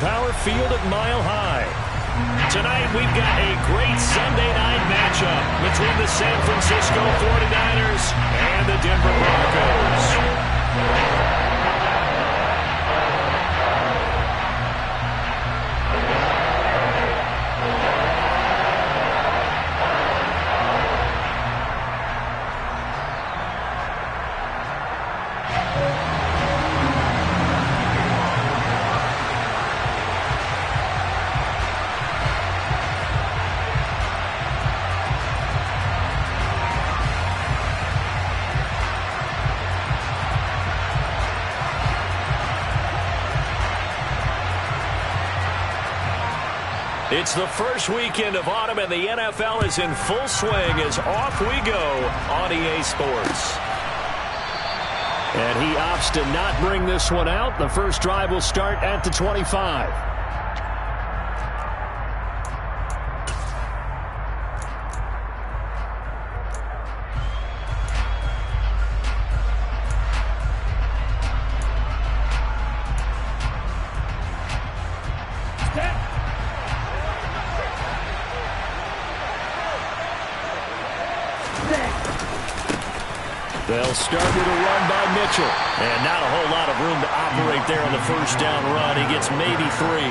Power Field at Mile High. Tonight, we've got a great Sunday night matchup between the San Francisco 49ers and the Denver Broncos. It's the first weekend of autumn, and the NFL is in full swing as off we go on EA Sports. And he opts to not bring this one out. The first drive will start at the 25. They'll start with a run by Mitchell. And not a whole lot of room to operate there on the first down run. He gets maybe 3.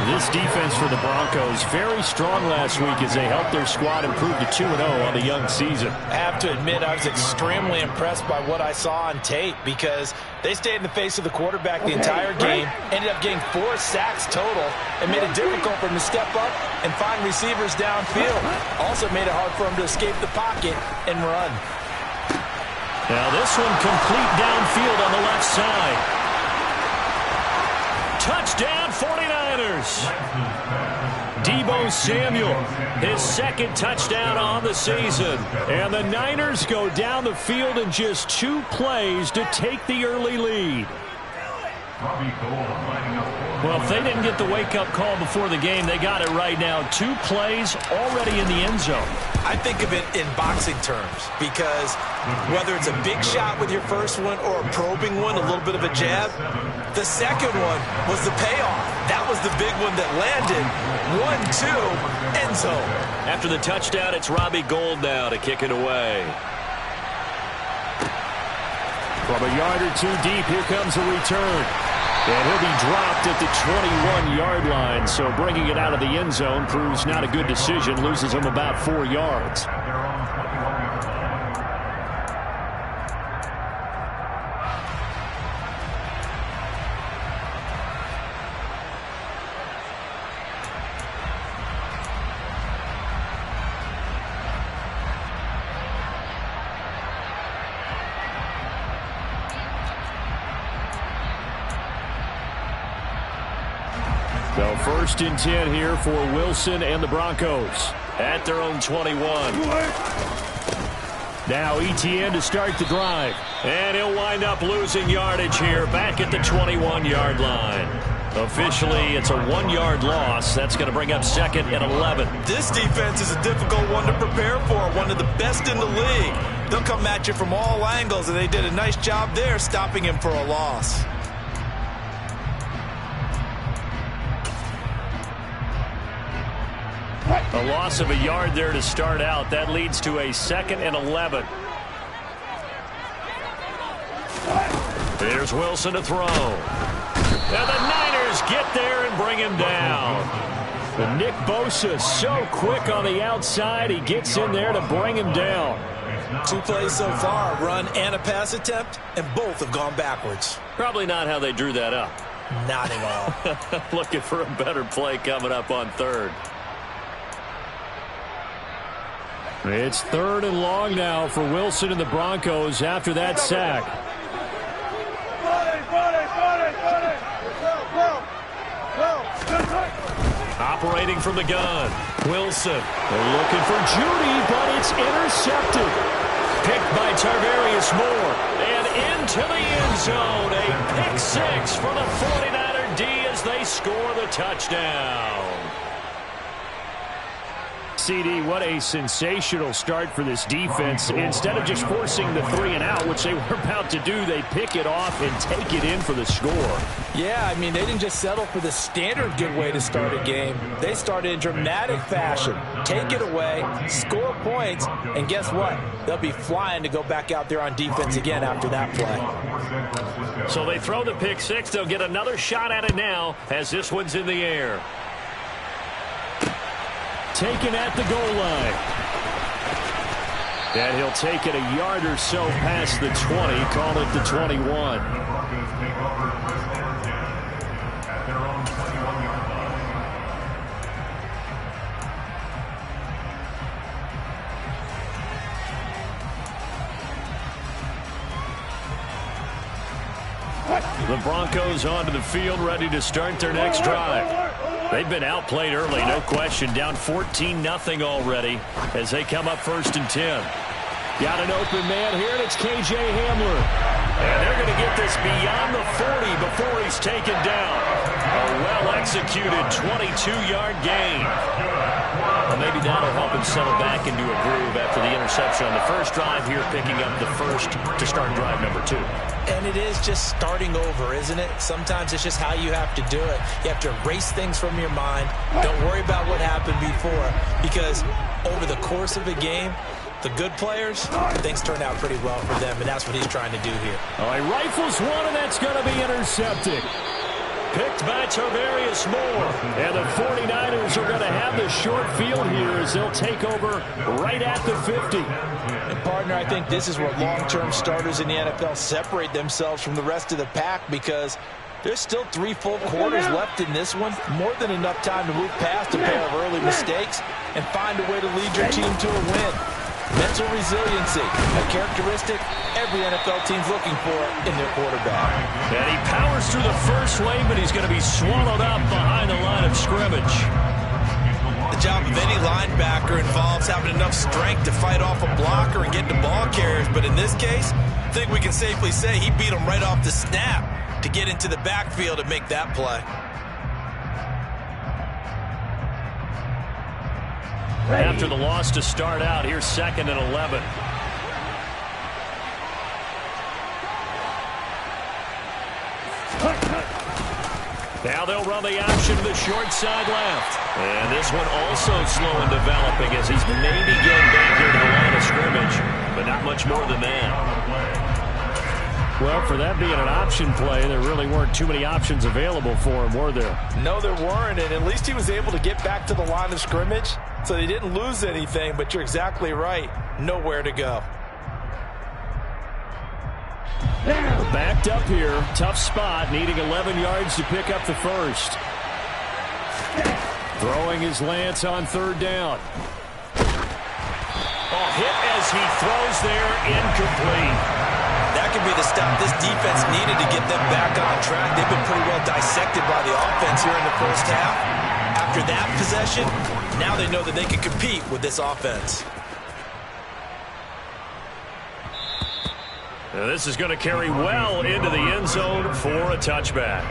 This defense for the Broncos, very strong last week as they helped their squad improve to 2-0 on the young season. I have to admit, I was extremely impressed by what I saw on tape because they stayed in the face of the quarterback the entire game, ended up getting 4 sacks total, and made it difficult for him to step up and find receivers downfield. Also made it hard for him to escape the pocket and run. Now this one complete downfield on the left side. Touchdown 49ers. Deebo Samuel, his second touchdown on the season. And the Niners go down the field in just 2 plays to take the early lead. Well, if they didn't get the wake-up call before the game, they got it right now. 2 plays already in the end zone. I think of it in boxing terms because whether it's a big shot with your first one or a probing one, a little bit of a jab, the second one was the payoff. That was the big one that landed. 1-2, end zone. After the touchdown, it's Robbie Gould now to kick it away. From a yard or 2 deep, here comes a return. And he'll be dropped at the 21-yard line, so bringing it out of the end zone proves not a good decision, loses him about 4 yards. So 1st and 10 here for Wilson and the Broncos at their own 21. Now ETN to start the drive. And he'll wind up losing yardage here back at the 21-yard line. Officially, it's a 1-yard loss. That's going to bring up 2nd and 11. This defense is a difficult one to prepare for, one of the best in the league. They'll come at you from all angles, and they did a nice job there stopping him for a loss. A loss of a yard there to start out. That leads to a 2nd and 11. Here's Wilson to throw. And the Niners get there and bring him down. But Nick Bosa so quick on the outside. He gets in there to bring him down. 2 plays so far, a run and a pass attempt, and both have gone backwards. Probably not how they drew that up. Not at all. Looking for a better play coming up on 3rd. It's 3rd and long now for Wilson and the Broncos after that sack. Operating from the gun. Wilson looking for Judy, but it's intercepted. Picked by Tarvarius Moore. And into the end zone. A pick 6 for the 49er D as they score the touchdown. CD, what a sensational start for this defense. Instead of just forcing the 3 and out, which they were about to do, they pick it off and take it in for the score. Yeah, I mean, they didn't just settle for the standard good way to start a game. They started in dramatic fashion. Take it away, score points, and guess what? They'll be flying to go back out there on defense again after that play. So they throw the pick six. They'll get another shot at it now as this one's in the air. Taken at the goal line. And he'll take it a yard or so past the 20, call it the 21. The Broncos onto the field, ready to start their next drive. They've been outplayed early, no question. Down 14-0 already as they come up 1st and 10. Got an open man here, and it's K.J. Hamler. And they're going to get this beyond the 40 before he's taken down. A well-executed 22-yard gain. Well, maybe that'll help him settle back into a groove after the interception on the first drive here, picking up the first to start drive number 2. And it is just starting over, isn't it? Sometimes it's just how you have to do it. You have to erase things from your mind. Don't worry about what happened before, because over the course of a game, the good players, things turn out pretty well for them, and that's what he's trying to do here. All right, rifles one, and that's going to be intercepted. Picked by Tarvarius Moore. And the 49ers are going to have the short field here as they'll take over right at the 50. And, partner, I think this is where long-term starters in the NFL separate themselves from the rest of the pack, because there's still 3 full quarters left in this one. More than enough time to move past a pair of early mistakes and find a way to lead your team to a win. Mental resiliency, a characteristic every NFL team's looking for in their quarterback. And he powers through the first wave, but he's going to be swallowed up behind the line of scrimmage. The job of any linebacker involves having enough strength to fight off a blocker and get to ball carriers. But in this case, I think we can safely say he beat him right off the snap to get into the backfield and make that play. After the loss to start out, here's 2nd and 11. Now they'll run the option to the short side left. And this one also slow in developing as he's maybe getting back here to the line of scrimmage, but not much more than that. Well, for that being an option play, there really weren't too many options available for him, were there? No, there weren't, and at least he was able to get back to the line of scrimmage, so they didn't lose anything, but you're exactly right. Nowhere to go. Backed up here. Tough spot, needing 11 yards to pick up the first. Throwing his Lance on 3rd down. Oh, hit as he throws there, incomplete. That could be the stop this defense needed to get them back on track. They've been pretty well dissected by the offense here in the first half. After that possession, now they know that they can compete with this offense. Now this is going to carry well into the end zone for a touchback.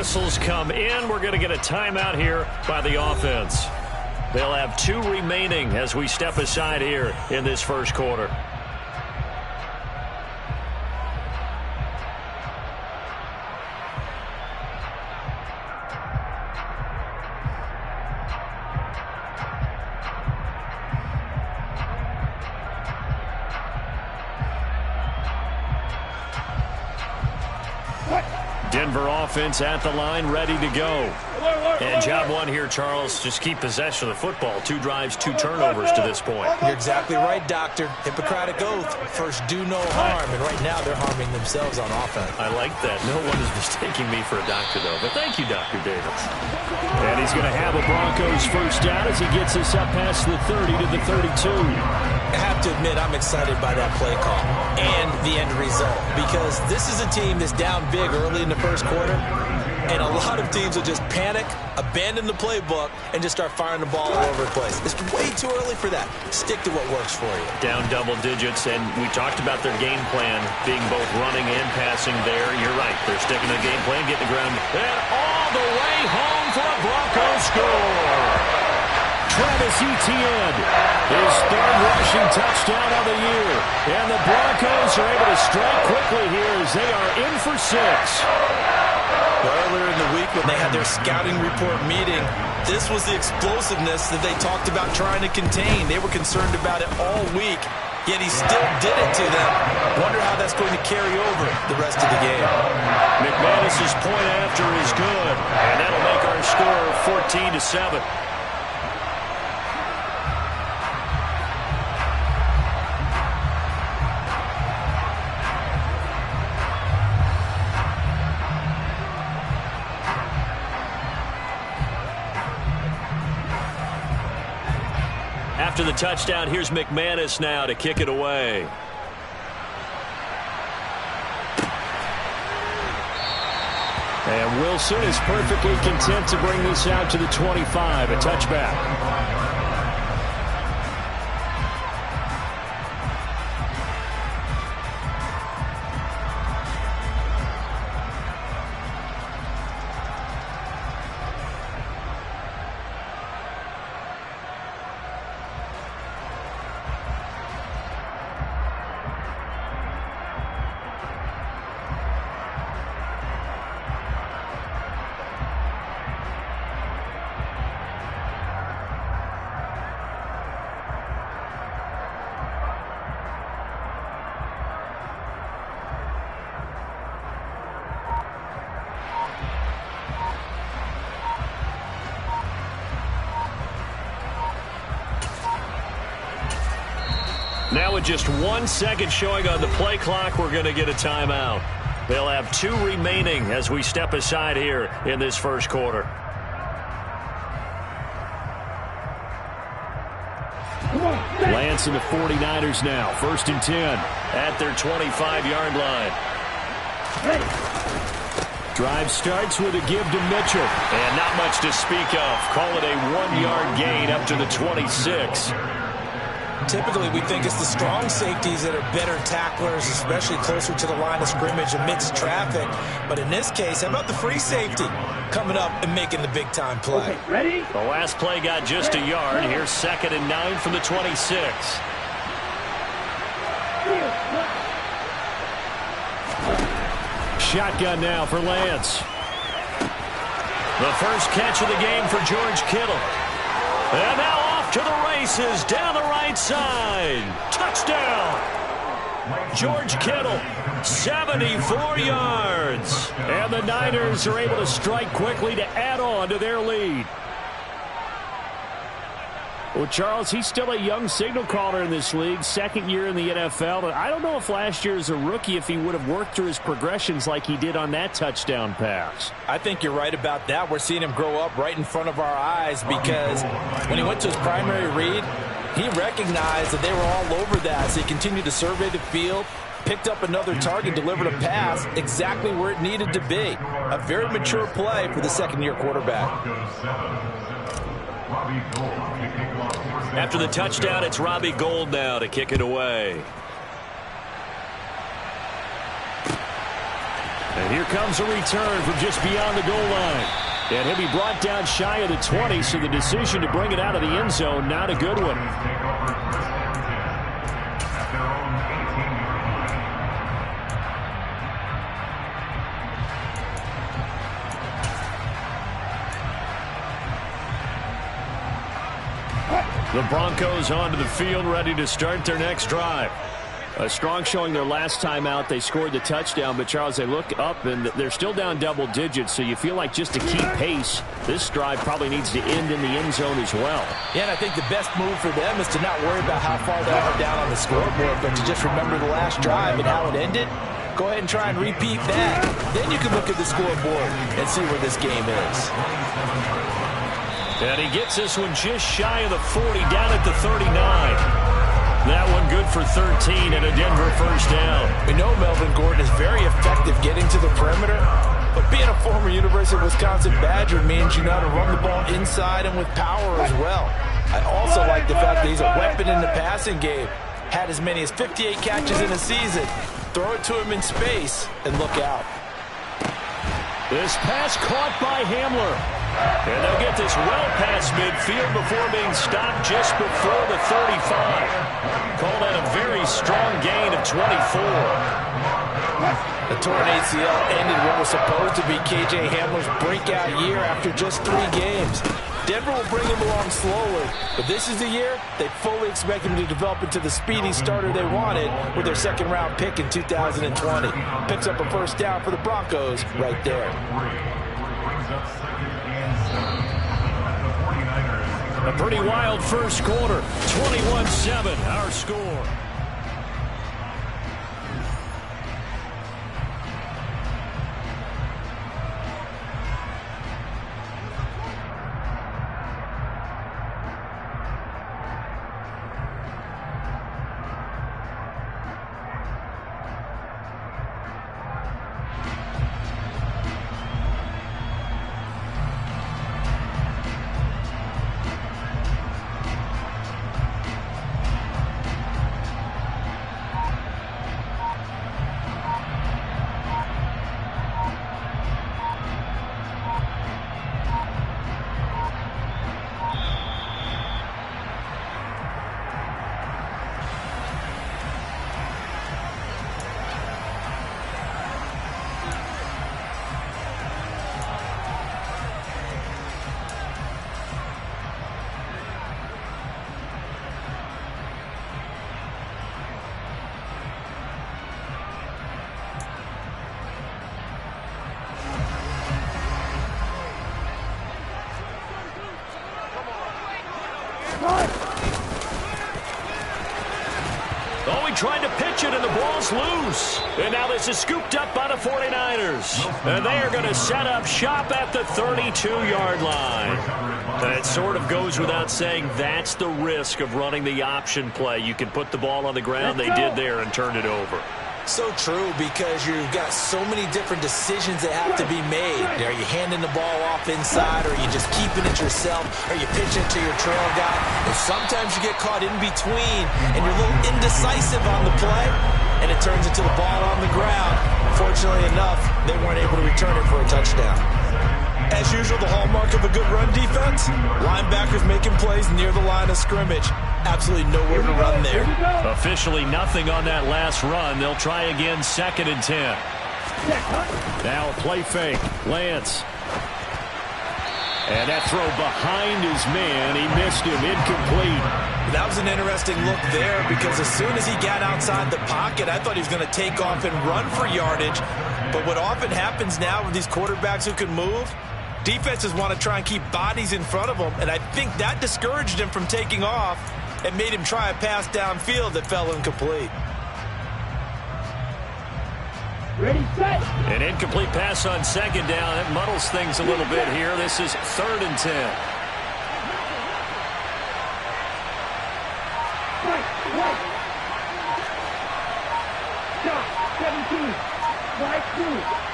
whistles come in. We're going to get a timeout here by the offense. They'll have 2 remaining as we step aside here in this first quarter. Denver offense at the line, ready to go. And job one here, Charles, just keep possession of the football. 2 drives, 2 turnovers to this point. You're exactly right, Doctor. Hippocratic oath. First, do no harm. And right now, they're harming themselves on offense. I like that. No one is mistaking me for a doctor, though. But thank you, Dr. Davis. And he's going to have a Broncos first down as he gets us up past the 30 to the 32. I have to admit, I'm excited by that play call and the end result, because this is a team that's down big early in the first quarter, and a lot of teams will just panic, abandon the playbook, and just start firing the ball all over the place. It's way too early for that. Stick to what works for you. Down double digits, and we talked about their game plan being both running and passing there. You're right. They're sticking to the game plan, getting the ground, and all the way home for a Broncos score. Travis Etienne, his 3rd rushing touchdown of the year. And the Broncos are able to strike quickly here as they are in for 6. Earlier in the week when they had their scouting report meeting, this was the explosiveness that they talked about trying to contain. They were concerned about it all week, yet he still did it to them. Wonder how that's going to carry over the rest of the game. McManus's point after is good, and that'll make our score 14-7. After the touchdown, here's McManus now to kick it away. And Wilson is perfectly content to bring this out to the 25, a touchback. Now with just 1 second showing on the play clock, we're going to get a timeout. They'll have 2 remaining as we step aside here in this first quarter. Lance and the 49ers now. 1st and 10 at their 25-yard line. Drive starts with a give to Mitchell. And not much to speak of. Call it a 1-yard gain up to the 26. Typically, we think it's the strong safeties that are better tacklers, especially closer to the line of scrimmage amidst traffic. But in this case, how about the free safety coming up and making the big-time play? Okay, ready? The last play got just a yard. Here's 2nd and 9 from the 26. Shotgun now for Lance. The first catch of the game for George Kittle. And now off to the races down the right side. Touchdown. George Kittle, 74 yards. And the Niners are able to strike quickly to add on to their lead. Well, Charles, he's still a young signal caller in this league, 2nd year in the NFL. But I don't know if last year as a rookie, if he would have worked through his progressions like he did on that touchdown pass. I think you're right about that. We're seeing him grow up right in front of our eyes, because when he went to his primary read, he recognized that they were all over that. So he continued to survey the field, picked up another target, delivered a pass exactly where it needed to be. A very mature play for the 2nd-year quarterback. After the touchdown, it's Robbie Gould now to kick it away. And here comes a return from just beyond the goal line. And he'll be brought down shy of the 20, so the decision to bring it out of the end zone, not a good one. The Broncos onto the field, ready to start their next drive. A strong showing their last time out. They scored the touchdown, but, Charles, they look up, and they're still down double digits, so you feel like just to keep pace, this drive probably needs to end in the end zone as well. Yeah, and I think the best move for them is to not worry about how far they are down on the scoreboard, but to just remember the last drive and how it ended. Go ahead and try and repeat that. Then you can look at the scoreboard and see where this game is. And he gets this one just shy of the 40, down at the 39. That one good for 13 and a Denver first down. We know Melvin Gordon is very effective getting to the perimeter, but being a former University of Wisconsin Badger means you know how to run the ball inside and with power as well. I also like the fact that he's a weapon in the passing game. Had as many as 58 catches in a season. Throw it to him in space and look out. This pass caught by Hamler. And they'll get this well past midfield before being stopped just before the 35. Called out a very strong gain of 24. The torn ACL ended what was supposed to be K.J. Hamler's breakout year after just 3 games. Denver will bring him along slowly, but this is the year they fully expect him to develop into the speedy starter they wanted with their second-round pick in 2020. Picks up a first down for the Broncos right there. A pretty wild first quarter. 21-7, our score. Oh, he tried to pitch it, and the ball's loose. And now this is scooped up by the 49ers. And they are going to set up shop at the 32-yard line. And it sort of goes without saying that's the risk of running the option play. You can put the ball on the ground. They did there and turned it over. So true, because you've got so many different decisions that have to be made. Are you handing the ball off inside, or are you just keeping it yourself? Are you pitching to your trail guy? And sometimes you get caught in between, and you're a little indecisive on the play, and it turns into the ball on the ground. Fortunately enough, they weren't able to return it for a touchdown. As usual, the hallmark of a good run defense, linebackers making plays near the line of scrimmage. Absolutely nowhere to run there. Officially nothing on that last run. They'll try again, 2nd and 10. Now a play fake. Lance. And that throw behind his man. He missed him. Incomplete. That was an interesting look there, because as soon as he got outside the pocket, I thought he was going to take off and run for yardage. But what often happens now with these quarterbacks who can move, defenses want to try and keep bodies in front of them, and I think that discouraged him from taking off and made him try a pass downfield that fell incomplete. Ready, set. An incomplete pass on 2nd down. It muddles things a little bit here. This is 3rd and 10. Right. Stop. 17. Right, 2.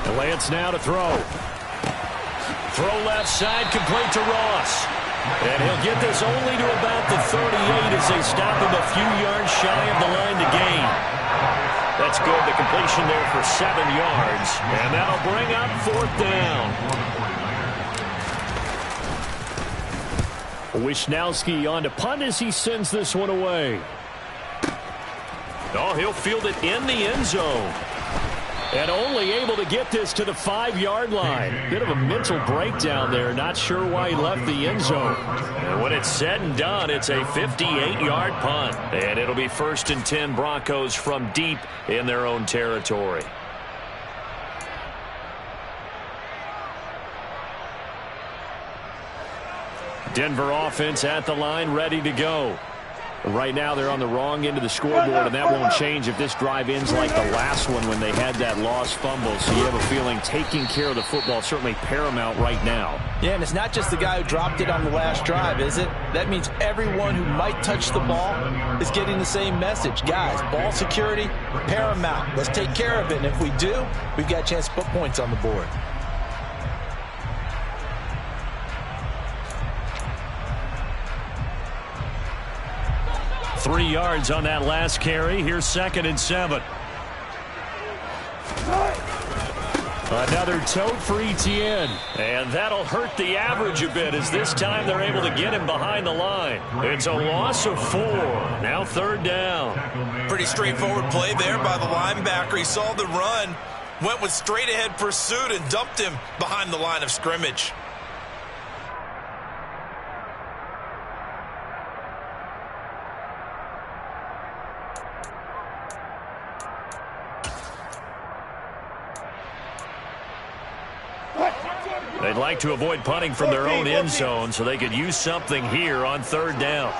And Lance now to throw. Throw left side, complete to Ross. And he'll get this only to about the 38 as they stop him a few yards shy of the line to gain. That's good. The completion there for 7 yards. And that'll bring up 4th down. Wisnowski on to punt as he sends this one away. Oh, he'll field it in the end zone. And only able to get this to the 5-yard line. Bit of a mental breakdown there. Not sure why he left the end zone. And when it's said and done, it's a 58-yard punt. And it'll be 1st and 10 Broncos from deep in their own territory. Denver offense at the line, ready to go. Right now they're on the wrong end of the scoreboard, and that won't change if this drive ends like the last one when they had that lost fumble. So you have a feeling taking care of the football is certainly paramount right now. Yeah, and it's not just the guy who dropped it on the last drive, is it? That means everyone who might touch the ball is getting the same message. Guys, ball security, paramount. Let's take care of it, and if we do, we've got a chance to put points on the board. Three yards on that last carry. Here's 2nd and 7. Another tote for Etienne. And that'll hurt the average a bit as this time they're able to get him behind the line. It's a loss of 4. Now 3rd down. Pretty straightforward play there by the linebacker. He saw the run, went with straight-ahead pursuit, and dumped him behind the line of scrimmage. They'd like to avoid punting from their own end zone so they could use something here on 3rd down.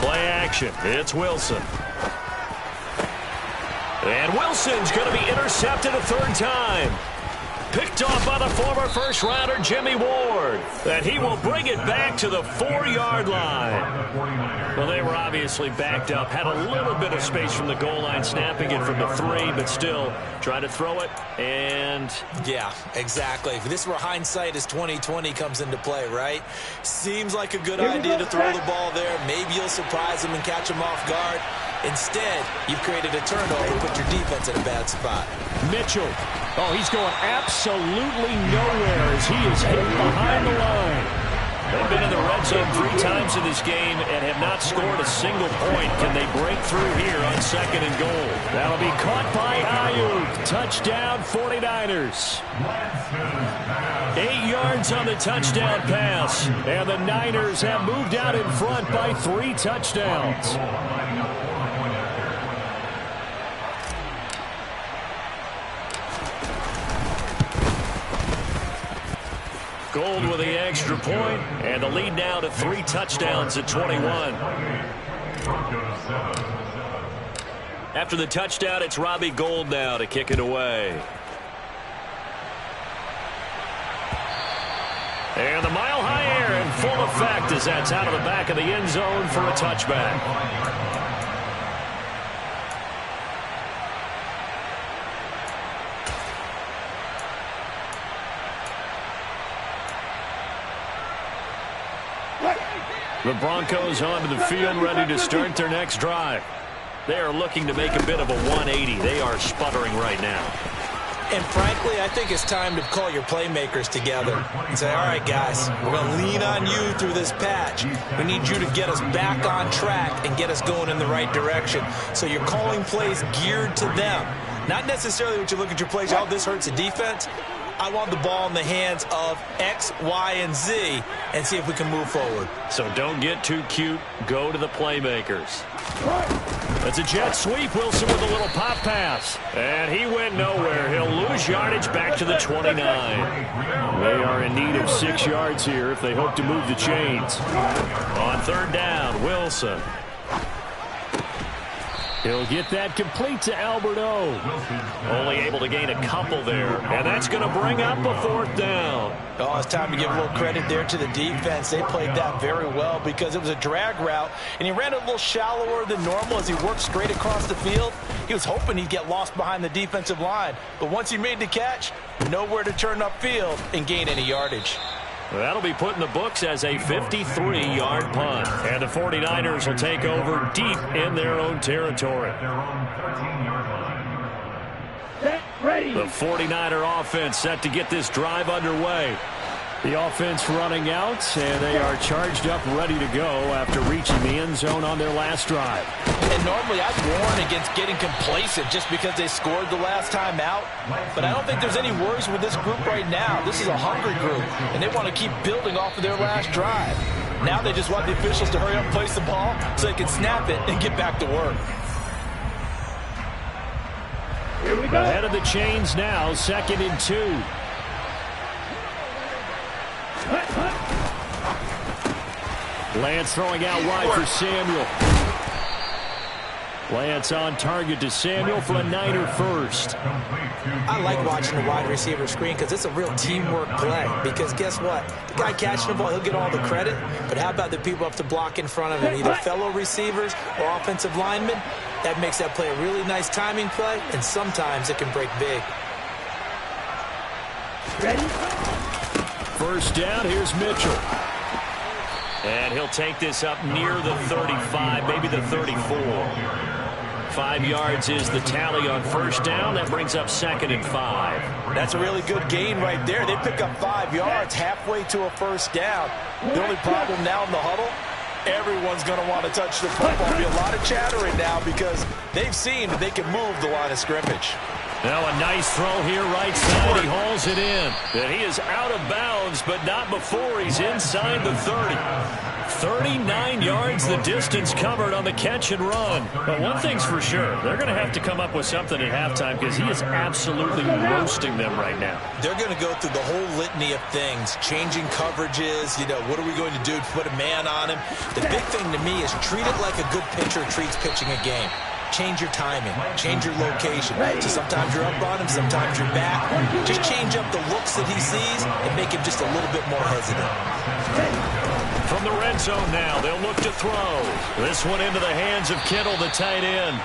Play action. It's Wilson. And Wilson's going to be intercepted a 3rd time. Picked off by the former first-rounder Jimmy Ward. And he will bring it back to the 4-yard line. Well, they were obviously backed up. Had a little bit of space from the goal line, snapping it from the 3, but still trying to throw it. And yeah, exactly. If this were hindsight as 2020 comes into play, right? Seems like a good idea to throw the ball there. Maybe you'll surprise him and catch him off guard. Instead, you've created a turnover, put your defense in a bad spot. Mitchell. Oh, he's going absolutely nowhere as he is hit behind the line. They've been in the red zone 3 times in this game and have not scored a single point. Can they break through here on 2nd and goal? That'll be caught by Ayuk. Touchdown 49ers. 8 yards on the touchdown pass. And the Niners have moved out in front by 3 touchdowns. Gold with the extra point, and the lead now to 3 touchdowns at 21. After the touchdown, it's Robbie Gould now to kick it away. And the mile-high air in full effect as that's out of the back of the end zone for a touchback. The Broncos onto the field, ready to start their next drive. They are looking to make a bit of a 180. They are sputtering right now. And frankly, I think it's time to call your playmakers together and say, all right, guys, we're going to lean on you through this patch. We need you to get us back on track and get us going in the right direction. So you're calling plays geared to them. Not necessarily what you look at your plays, oh, this hurts the defense. I want the ball in the hands of X, Y, and Z and see if we can move forward. So don't get too cute. Go to the playmakers. That's a jet sweep. Wilson with a little pop pass. And he went nowhere. He'll lose yardage back to the 29. They are in need of 6 yards here if they hope to move the chains. On 3rd down, Wilson. He'll get that complete to Alberto. Only able to gain a couple there. And that's going to bring up a 4th down. Oh, it's time to give a little credit there to the defense. They played that very well because it was a drag route, and he ran a little shallower than normal as he worked straight across the field. He was hoping he'd get lost behind the defensive line, but once he made the catch, nowhere to turn upfield and gain any yardage. That'll be put in the books as a 53-yard punt. And the 49ers will take over deep in their own territory. Set, ready. The 49er offense set to get this drive underway. The offense running out, and they are charged up, ready to go after reaching the end zone on their last drive. And normally I'd warn against getting complacent just because they scored the last time out. But I don't think there's any worries with this group right now. This is a hungry group, and they want to keep building off of their last drive. Now they just want the officials to hurry up and place the ball so they can snap it and get back to work. Here we go. Ahead of the chains now, 2nd and 2. Lance throwing out wide for Samuel. Lance on target to Samuel for a Niner first. I like watching the wide receiver screen because it's a real teamwork play. Because guess what? The guy catching the ball, he'll get all the credit. But how about the people up to block in front of him? Either fellow receivers or offensive linemen. That makes that play a really nice timing play, and sometimes it can break big. Ready? First down, here's Mitchell. And he'll take this up near the 35, maybe the 34. 5 yards is the tally on first down. That brings up 2nd and 5. That's a really good gain right there. They pick up 5 yards halfway to a first down. The only problem now in the huddle, everyone's going to want to touch the football. There'll be a lot of chattering now because they've seen that they can move the line of scrimmage. Now a nice throw here right side. He hauls it in. And he is out of bounds, but not before he's inside the 30. 39 yards the distance covered on the catch and run. But one thing's for sure, they're going to have to come up with something at halftime because he is absolutely roasting them right now. They're going to go through the whole litany of things, changing coverages, what are we going to do to put a man on him? The big thing to me is treat it like a good pitcher treats pitching a game. Change your timing, change your location. So sometimes you're up on him, sometimes you're back. Just change up the looks that he sees and make him just a little bit more hesitant. From the red zone now, they'll look to throw. This one into the hands of Kittle, the tight end.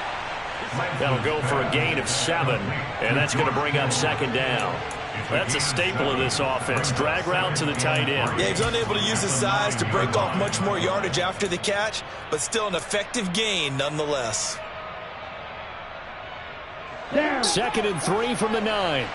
That'll go for a gain of 7, and that's going to bring up 2nd down. That's a staple of this offense. Drag route to the tight end. Yeah, he's unable to use his size to break off much more yardage after the catch, but still an effective gain nonetheless. 2nd and 3 from the 9.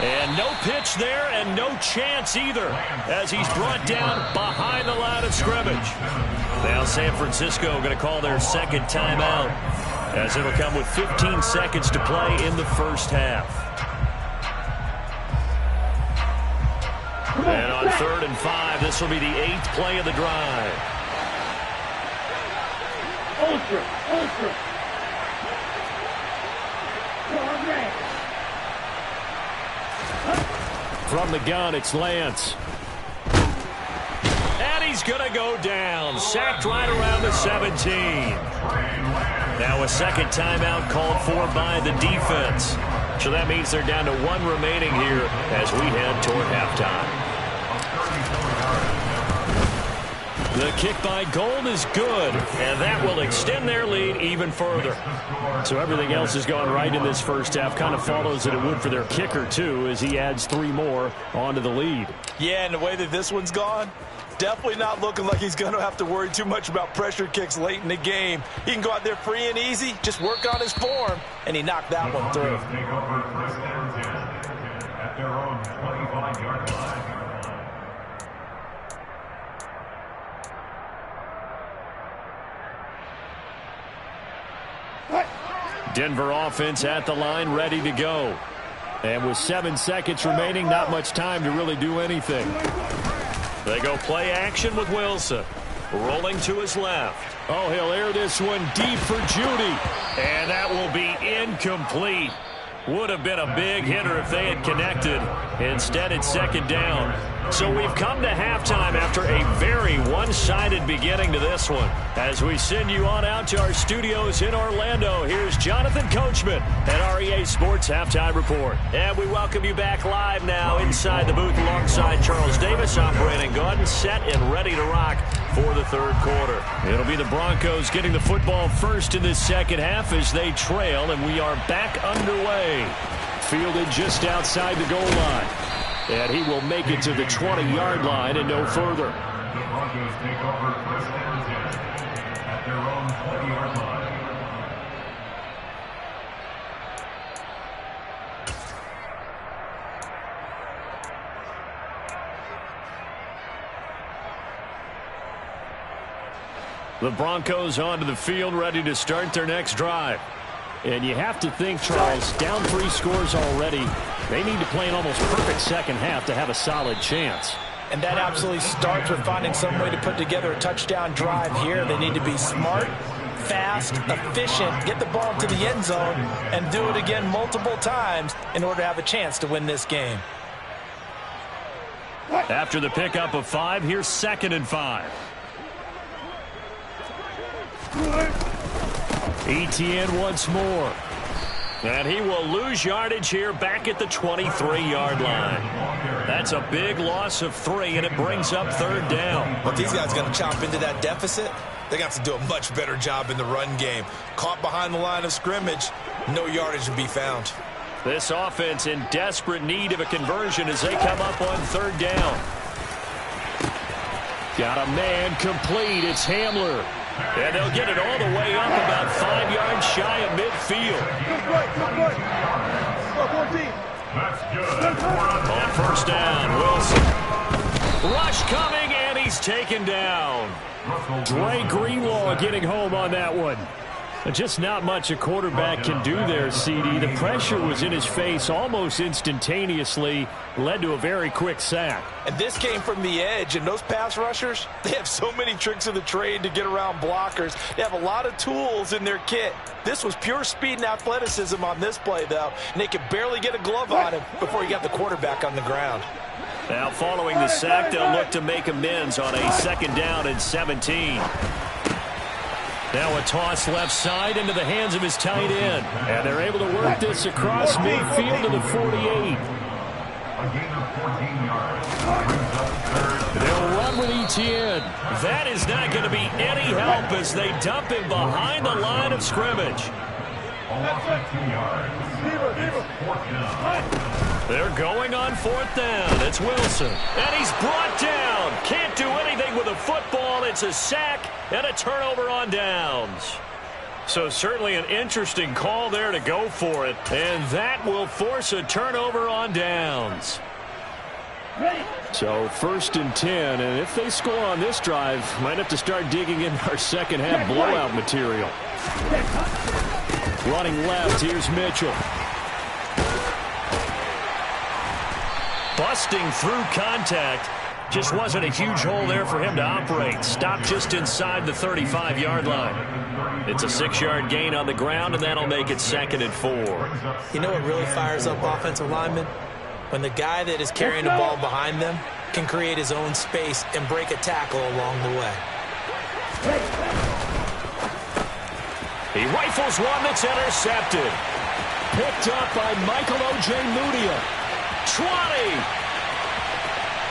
And no pitch there and no chance either as he's brought down behind the line of scrimmage. Now San Francisco going to call their 2nd timeout as it'll come with 15 seconds to play in the first half. And on 3rd and 5, this will be the 8th play of the drive. Ultra. From the gun, it's Lance. And he's going to go down. Sacked right around the 17. Now a 2nd timeout called for by the defense. So that means they're down to 1 remaining here as we head toward halftime. The kick by Gold is good, and that will extend their lead even further. So everything else is going right in this first half. Kind of follows that it would for their kicker, too, as he adds 3 more onto the lead. Yeah, and the way that this one's gone, definitely not looking like he's going to have to worry too much about pressure kicks late in the game. He can go out there free and easy, just work on his form, and he knocked that one through. Denver offense at the line, ready to go. And with 7 seconds remaining, not much time to really do anything. They go play action with Wilson. Rolling to his left. Oh, he'll air this one deep for Judy. And that will be incomplete. Would have been a big hitter if they had connected. Instead, it's second down. So we've come to halftime after a very one-sided beginning to this one. As we send you on out to our studios in Orlando, here's Jonathan Coachman at REA Sports Halftime Report. And we welcome you back live now inside the booth alongside Charles Davis. I'm Brandon Gaudin, set and ready to rock for the third quarter. It'll be the Broncos getting the football first in this second half as they trail, and we are back underway. Fielded just outside the goal line. And he will make it to the 20-yard line and no further. The Broncos take over first and 10 at their own 20-yard line. The Broncos onto the field, ready to start their next drive. And you have to think, Charles, down 3 scores already. They need to play an almost perfect second half to have a solid chance. And that absolutely starts with finding some way to put together a touchdown drive here. They need to be smart, fast, efficient, get the ball to the end zone, and do it again multiple times in order to have a chance to win this game. After the pickup of 5, here's 2nd and 5. Etienne once more. And he will lose yardage here back at the 23-yard line. That's a big loss of 3, and it brings up 3rd down. But these guys going to chop into that deficit. They're going to have to do a much better job in the run game. Caught behind the line of scrimmage, no yardage to be found. This offense in desperate need of a conversion as they come up on 3rd down. Got a man complete. It's Hamler. And they'll get it all the way up about 5 yards shy of midfield. On first down, Wilson. Rush coming, and he's taken down. Dre Greenlaw getting home on that one. Just not much a quarterback can do there, CD. The pressure was in his face almost instantaneously, led to a very quick sack. And this came from the edge, and those pass rushers, they have so many tricks of the trade to get around blockers. They have a lot of tools in their kit. This was pure speed and athleticism on this play, though, and they could barely get a glove on him before he got the quarterback on the ground. Now following the sack, they'll look to make amends on a 2nd down and 17. Now a toss left side into the hands of his tight end. And they're able to work this across midfield to the 48. A gain of 14 yards. They'll run with Etienne. That is not going to be any help as they dump him behind the line of scrimmage. A loss of 2 yards. It's 4th down. They're going on 4th down. It's Wilson. And he's brought down. Can't do anything with a football. It's a sack and a turnover on downs. So certainly an interesting call there to go for it. And that will force a turnover on downs. So 1st and 10. And if they score on this drive, might have to start digging in our second half blowout material. Running left, here's Mitchell. Busting through contact. Just wasn't a huge hole there for him to operate. Stopped just inside the 35-yard line. It's a 6-yard gain on the ground, and that'll make it 2nd and 4. You know what really fires up offensive linemen? When the guy that is carrying the ball behind them can create his own space and break a tackle along the way. He rifles one that's intercepted. Picked up by Michael O.J. Mudia. 20.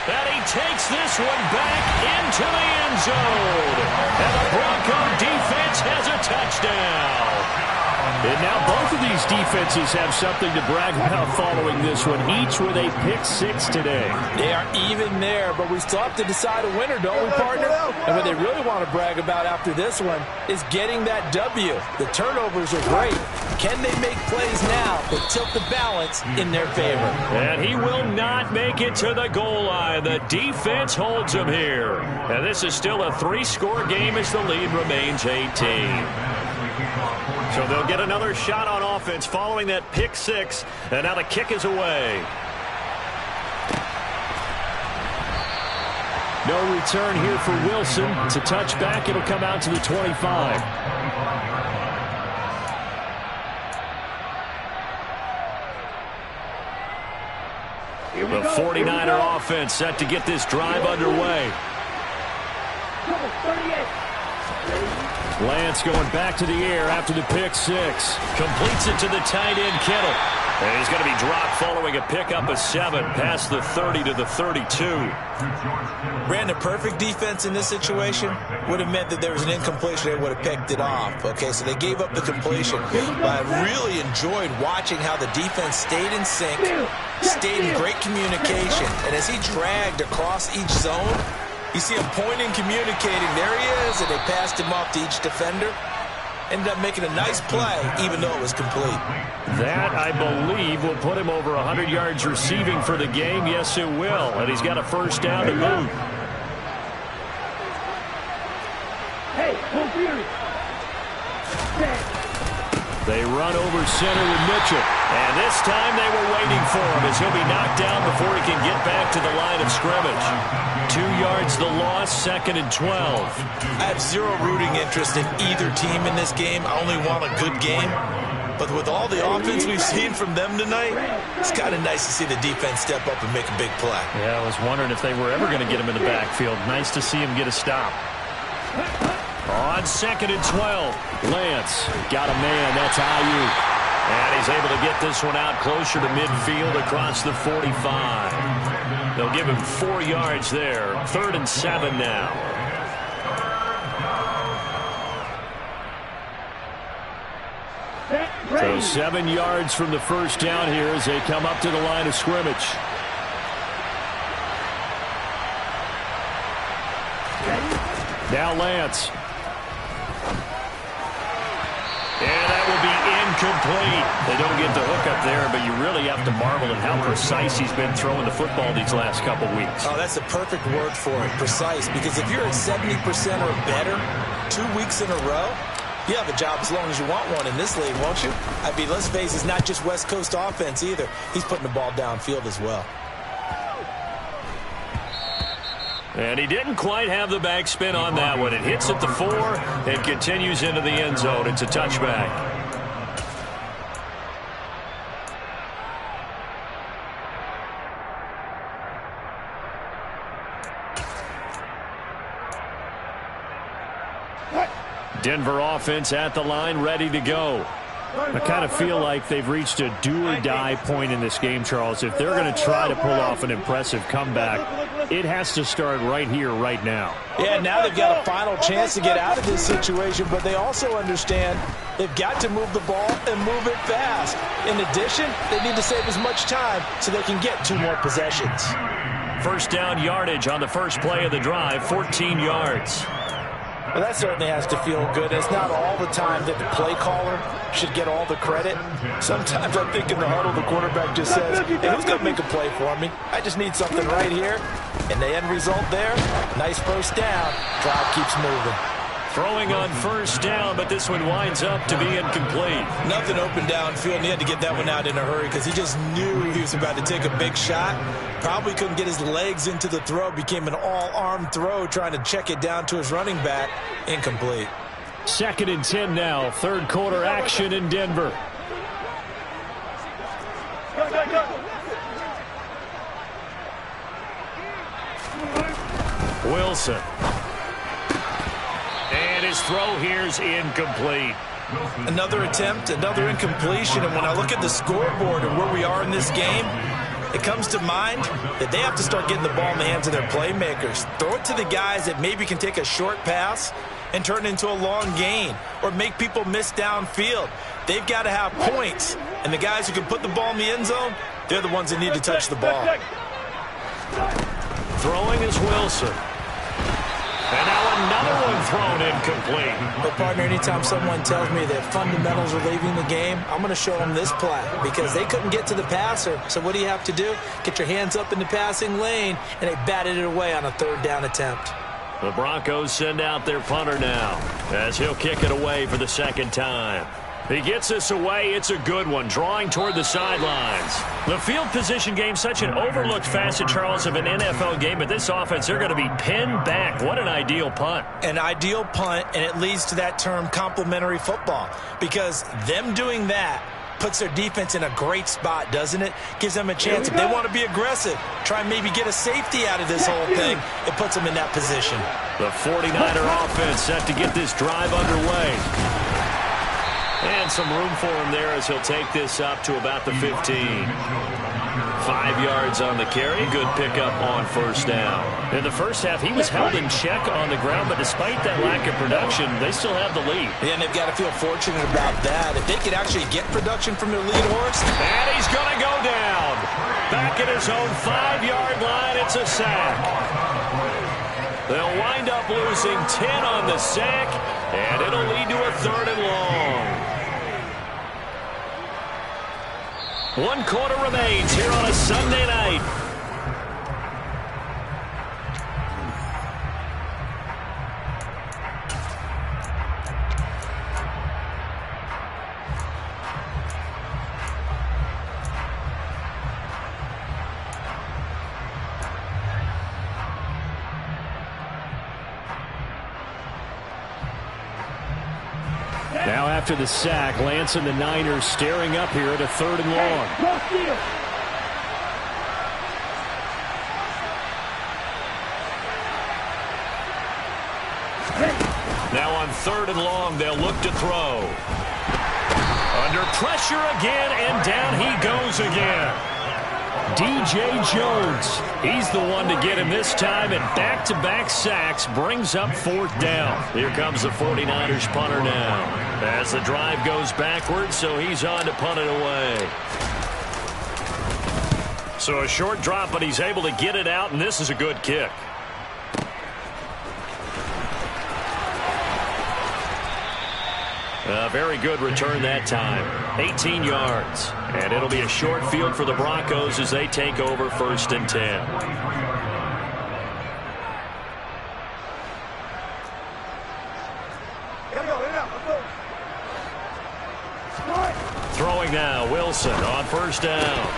And he takes this one back into the end zone. And the Bronco defense has a touchdown. And now both of these defenses have something to brag about following this one, each with a pick 6 today. They are even there, but we still have to decide a winner, don't we, partner? And what they really want to brag about after this one is getting that W. The turnovers are great. Can they make plays now that tilt the balance in their favor? And he will not make it to the goal line. The defense holds him here. And this is still a 3-score game as the lead remains 18. So they'll get another shot on offense following that pick 6. And now the kick is away. No return here for Wilson. It's a touchback. It'll come out to the 25. The 49er offense set to get this drive underway. Lance going back to the air after the pick six. Completes it to the tight end, Kittle. And he's going to be dropped following a pickup of 7 past the 30 to the 32. Brandon, perfect defense in this situation would have meant that there was an incompletion. They would have picked it off. Okay, so they gave up the completion. But I really enjoyed watching how the defense stayed in sync, stayed in great communication. And as he dragged across each zone, you see him pointing, communicating. There he is, and they passed him off to each defender. Ended up making a nice play, even though it was complete. That, I believe, will put him over 100 yards receiving for the game. Yes, it will. And he's got a first down to boot. Hey, full fury. They run over center with Mitchell. And this time they were waiting for him as he'll be knocked down before he can get back to the line of scrimmage. 2 yards the loss, 2nd and 12. I have zero rooting interest in either team in this game. I only want a good game. But with all the offense we've seen from them tonight, it's kind of nice to see the defense step up and make a big play. Yeah, I was wondering if they were ever going to get him in the backfield. Nice to see him get a stop. On 2nd and 12, Lance got a man. That's Ayuk. And he's able to get this one out closer to midfield across the 45. They'll give him 4 yards there. 3rd and 7 now. So 7 yards from the first down here as they come up to the line of scrimmage. Now Lance. And that will be incomplete. They don't get the hook up there, but you really have to marvel at how precise he's been throwing the football these last couple weeks. Oh, that's the perfect word for it, precise. Because if you're at 70% or better 2 weeks in a row, you have a job as long as you want one in this league, won't you? I mean, let's face it, it's not just West Coast offense either. He's putting the ball downfield as well. And he didn't quite have the backspin on that one. It hits at the 4 and continues into the end zone. It's a touchback. Denver offense at the line, ready to go. I kind of feel like they've reached a do-or-die point in this game, Charles. If they're going to try to pull off an impressive comeback, it has to start right here, right now. Yeah, now they've got a final chance to get out of this situation, but they also understand they've got to move the ball and move it fast. In addition, they need to save as much time so they can get 2 more possessions. First down yardage on the first play of the drive, 14 yards. Well, that certainly has to feel good. It's not all the time that the play caller should get all the credit. Sometimes I think in the huddle, the quarterback just says, hey, who's going to make a play for me? I just need something right here. And the end result there, nice first down. Drive keeps moving. Throwing on first down, but this one winds up to be incomplete. Nothing open downfield, and he had to get that one out in a hurry because he just knew he was about to take a big shot. Probably couldn't get his legs into the throw. Became an all-arm throw, trying to check it down to his running back. Incomplete. 2nd and 10 now. 3rd quarter action in Denver. Wilson. And his throw here's incomplete. Another attempt, another incompletion. And when I look at the scoreboard and where we are in this game, it comes to mind that they have to start getting the ball in the hands of their playmakers. Throw it to the guys that maybe can take a short pass and turn it into a long gain or make people miss downfield. They've got to have points. And the guys who can put the ball in the end zone, they're the ones that need to touch the ball. Throwing is Wilson. And now another one thrown incomplete. But, partner, anytime someone tells me that fundamentals are leaving the game, I'm going to show them this play because they couldn't get to the passer. So what do you have to do? Get your hands up in the passing lane, and they batted it away on a 3rd down attempt. The Broncos send out their punter now as he'll kick it away for the 2nd time. He gets this away. It's a good one, drawing toward the sidelines. The field position game, such an overlooked facet, Charles, of an NFL game. But this offense, they're going to be pinned back. What an ideal punt. An ideal punt, and it leads to that term complimentary football. Because them doing that puts their defense in a great spot, doesn't it? Gives them a chance if they want to be aggressive, try and maybe get a safety out of this whole thing. It puts them in that position. The 49er offense set to get this drive underway. And some room for him there as he'll take this up to about the 15. 5 yards on the carry. Good pickup on first down. In the first half, he was held in check on the ground, but despite that lack of production, they still have the lead. Yeah, and they've got to feel fortunate about that. If they could actually get production from their lead horse. And he's going to go down. Back at his own 5-yard line, it's a sack. They'll wind up losing 10 on the sack, and it'll lead to a 3rd and long. 1 quarter remains here on a Sunday night. Now after the sack, Lance and the Niners staring up here at a 3rd and long. Now on 3rd and long, they'll look to throw. Under pressure again, and down he goes again. DJ Jones, he's the one to get him this time, and back-to-back sacks brings up 4th down. Here comes the 49ers punter now. As the drive goes backwards, so he's on to punt it away. So a short drop, but he's able to get it out, and this is a good kick. A very good return that time. 18 yards. And it'll be a short field for the Broncos as they take over 1st and 10. Throwing now, Wilson on 1st down.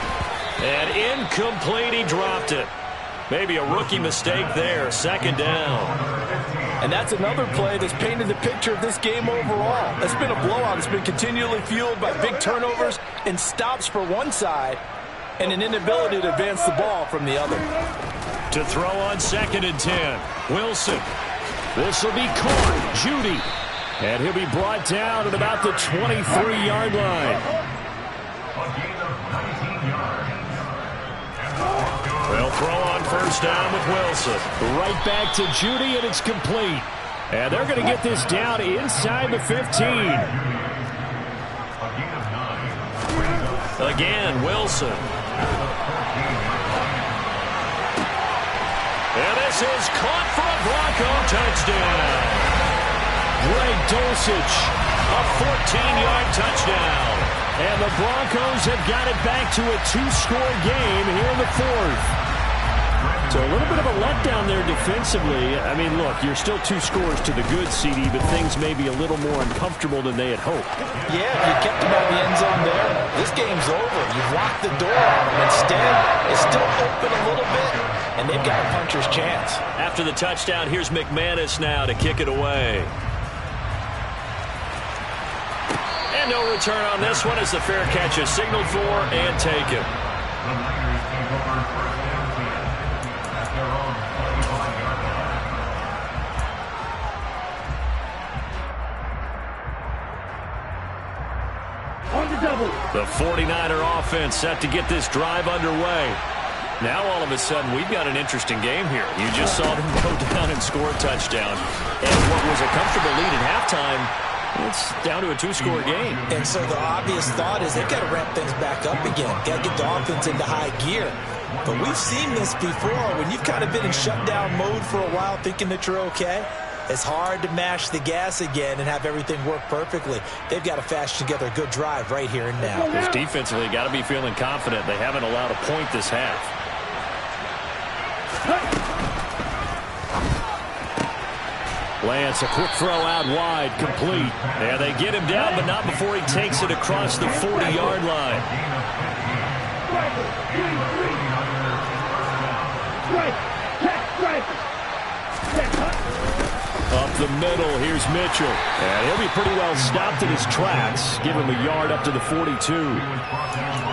And incomplete, he dropped it. Maybe a rookie mistake there, 2nd down. And that's another play that's painted the picture of this game overall. It's been a blowout. It's been continually fueled by big turnovers and stops for one side and an inability to advance the ball from the other. To throw on 2nd and 10. Wilson. This will be caught. Judy. And he'll be brought down at about the 23-yard line. They'll throw on 1st down with Wilson. Right back to Judy, and it's complete. And they're going to get this down inside the 15. Again, Wilson. And this is caught for a Bronco touchdown. Greg Dulcich, a 14-yard touchdown. And the Broncos have got it back to a 2-score game here in the 4th. So a little bit of a letdown there defensively. I mean, look, you're still 2 scores to the good, CD, but things may be a little more uncomfortable than they had hoped. Yeah, if you kept them out of the end zone there, this game's over. You've locked the door on them. Instead, it's still open a little bit, and they've got a puncher's chance. After the touchdown, here's McManus now to kick it away. And no return on this one as the fair catch is signaled for and taken. The Niners take over 1st and 10 at their own 25-yard line. On the double. The 49er offense set to get this drive underway. Now all of a sudden we've got an interesting game here. You just saw them go down and score a touchdown. And what was a comfortable lead at halftime, it's down to a 2-score game. And so the obvious thought is they've got to ramp things back up again. Got to get the offense into high gear. But we've seen this before. When you've kind of been in shutdown mode for a while thinking that you're okay, it's hard to mash the gas again and have everything work perfectly. They've got to fashion together a good drive right here and now. Because defensively, got to be feeling confident. They haven't allowed a point this half. Lance, a quick throw out wide, complete. Yeah, they get him down, but not before he takes it across the 40-yard line. Up the middle, here's Mitchell. And he'll be pretty well stopped in his tracks. Give him a yard up to the 42.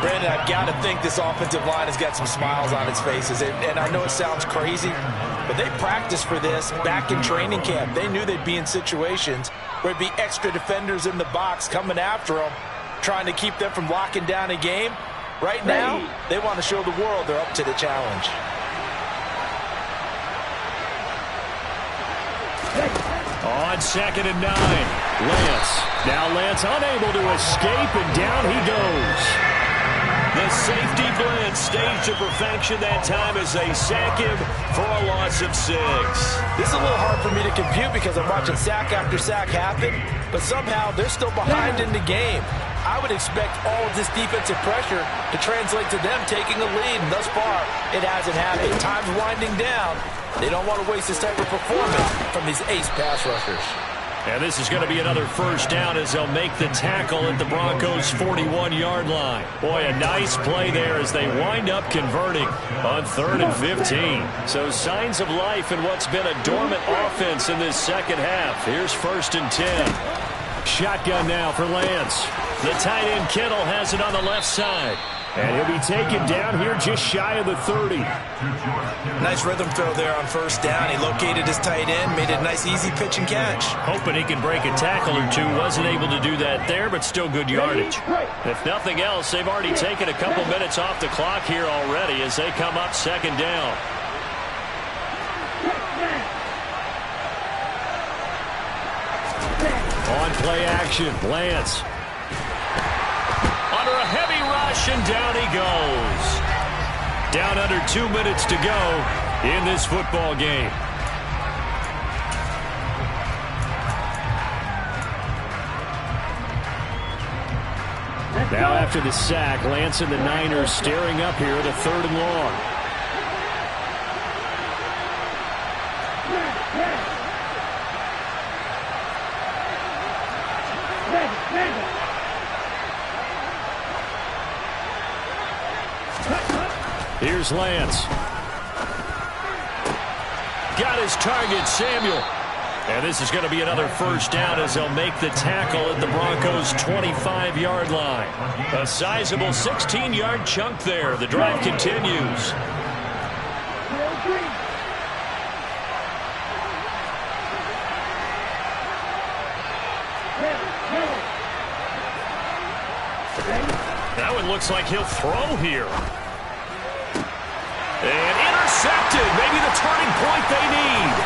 Brandon, I've got to think this offensive line has got some smiles on its faces. And I know it sounds crazy, but they practiced for this back in training camp. They knew they'd be in situations where it'd be extra defenders in the box coming after them, trying to keep them from locking down a game. Right now, they want to show the world they're up to the challenge. On 2nd and 9, Lance. Now Lance unable to escape, and down he goes. The safety blitz staged to perfection that time as they sack him for a loss of 6. This is a little hard for me to compute because I'm watching sack after sack happen, but somehow they're still behind in the game. I would expect all of this defensive pressure to translate to them taking a lead, and thus far, it hasn't happened. Time's winding down. They don't want to waste this type of performance from these ace pass rushers. And this is going to be another first down as they'll make the tackle at the Broncos' 41-yard line. Boy, a nice play there as they wind up converting on 3rd and 15. So signs of life in what's been a dormant offense in this second half. Here's 1st and 10. Shotgun now for Lance. The tight end Kittle has it on the left side. And he'll be taken down here just shy of the 30. Nice rhythm throw there on 1st down. He located his tight end, made it a nice easy pitch and catch. Hoping he can break a tackle or two. Wasn't able to do that there, but still good yardage. If nothing else, they've already taken a couple minutes off the clock here already as they come up 2nd down. On play action, Lance. Under a heavy rush, and down he goes. Down under 2 minutes to go in this football game. Now after the sack, Lance and the Niners staring up here at a 3rd and long. Here's Lance. Got his target, Samuel. And this is going to be another first down as they'll make the tackle at the Broncos' 25-yard line. A sizable 16-yard chunk there. The drive continues. That one looks like he'll throw here. And intercepted. Maybe the turning point they need.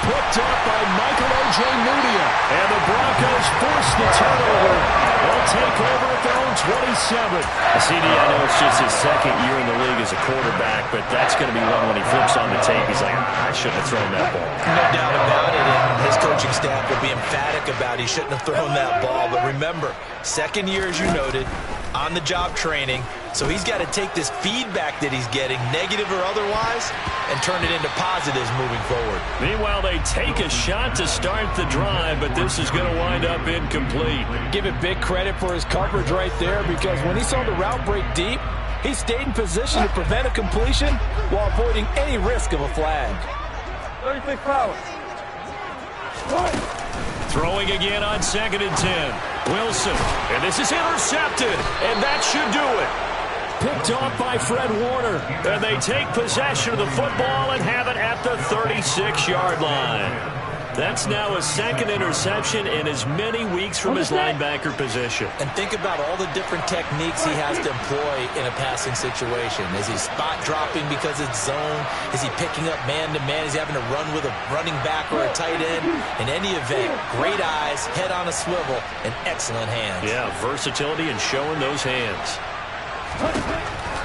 Picked up by Michael Ojemudia. And the Broncos force the turnover. They'll take over at their own 27. CD, I know it's just his 2nd year in the league as a quarterback, but that's going to be one when he flips on the tape. He's like, I shouldn't have thrown that ball. No doubt about it, and his coaching staff will be emphatic about he shouldn't have thrown that ball. But remember, 2nd year, as you noted, on-the-job training, so he's got to take this feedback that he's getting, negative or otherwise, and turn it into positives moving forward. Meanwhile, they take a shot to start the drive, but this is going to wind up incomplete. Give it big credit for his coverage right there, because when he saw the route break deep, he stayed in position to prevent a completion while avoiding any risk of a flag. 36 fouls. Throwing again on 2nd and 10. Wilson, and this is intercepted, and that should do it. Picked off by Fred Warner, and they take possession of the football and have it at the 36-yard line. That's now a 2nd interception in as many weeks from his linebacker position. And think about all the different techniques he has to employ in a passing situation. Is he spot dropping because it's zone? Is he picking up man-to-man? Is he having to run with a running back or a tight end? In any event, great eyes, head on a swivel, and excellent hands. Yeah, versatility and showing those hands.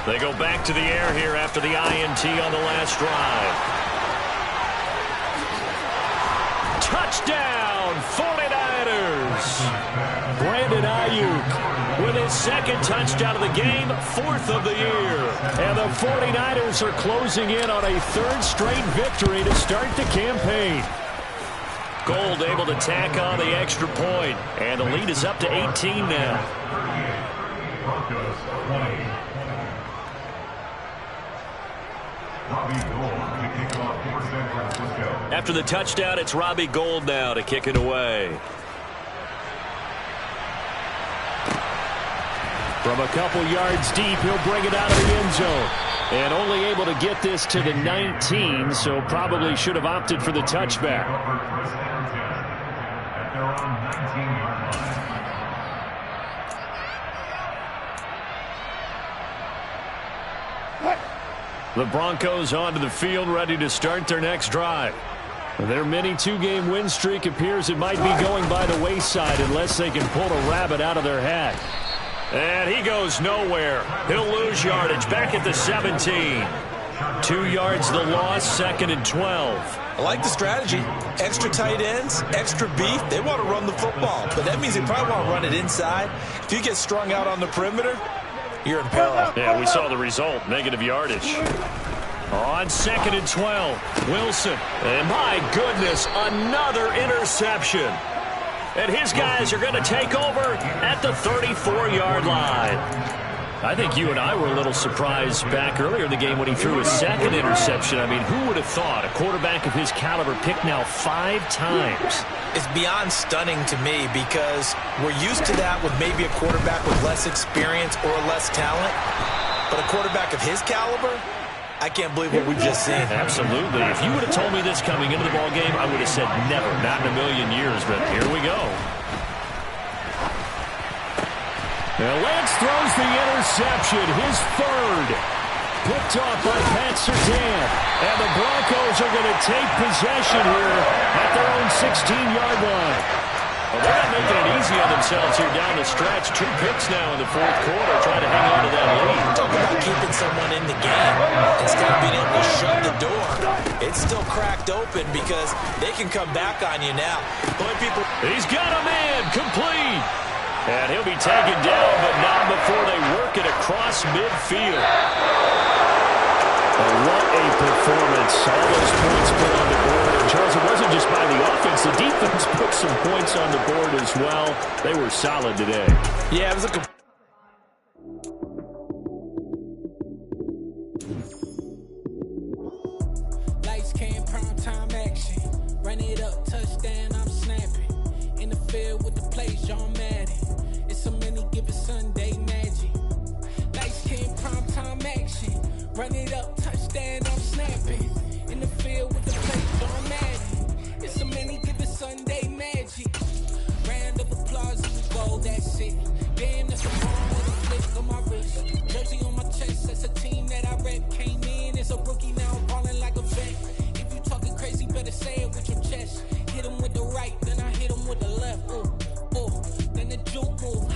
They go back to the air here after the INT on the last drive. Touchdown, 49ers! Brandon Ayuk with his 2nd touchdown of the game, 4th of the year. And the 49ers are closing in on a 3rd straight victory to start the campaign. Gold able to tack on the extra point, and the lead is up to 18 now. Broncos 20. Robbie Gould. kickoff for San Francisco. After the touchdown, it's Robbie Gould now to kick it away. From a couple yards deep, he'll bring it out of the end zone. And only able to get this to the 19, so probably should have opted for the touchback. At their own 19-yard line. The Broncos onto the field, ready to start their next drive. Their mini 2-game win streak appears it might be going by the wayside unless they can pull a rabbit out of their hat. And he goes nowhere. He'll lose yardage back at the 17. 2 yards the loss, 2nd and 12. I like the strategy. Extra tight ends, extra beef. They want to run the football, but that means they probably want to run it inside. If you get strung out on the perimeter, you're in peril. Yeah, we saw the result, negative yardage. On 2nd and 12, Wilson. And my goodness, another interception. And his guys are going to take over at the 34-yard line. I think you and I were a little surprised back earlier in the game when he threw his 2nd interception. I mean, who would have thought a quarterback of his caliber picked now 5 times? It's beyond stunning to me because we're used to that with maybe a quarterback with less experience or less talent. But a quarterback of his caliber, I can't believe what we've just seen. Absolutely. If you would have told me this coming into the ball game, I would have said never, not in a million years, but here we go. Now Lance throws the interception, his 3rd. Picked off by Pat Surtain. And the Broncos are going to take possession here at their own 16-yard line. Well, they're not making it easy on themselves here down the stretch. 2 picks now in the 4th quarter, trying to hang on to that lead. Talk about keeping someone in the game instead of being able to shut the door. It's still cracked open because they can come back on you now. He's got a man, complete. And he'll be taken down, but not before they work it across midfield. What a performance. All those points put on the board. And Charles, it wasn't just by the offense. The defense put some points on the board as well. They were solid today. Yeah, it was a Lights, cam, prime time action. Run it up, touchdown, I'm snapping. In the field with the plays, John Madden. It's so many given Sunday magic. Lights, cam, prime time action. Run it up, touchdown, I'm snapping. In the field with the plays, John Madden. It's so many given Sunday magic. Round of applause, and we go, that's it. Damn, that's a bomb with a flick on my wrist. Jersey on my chest, that's a team that I rep. Came in as a rookie, now I'm balling like a vet. If you talking crazy, better say it with your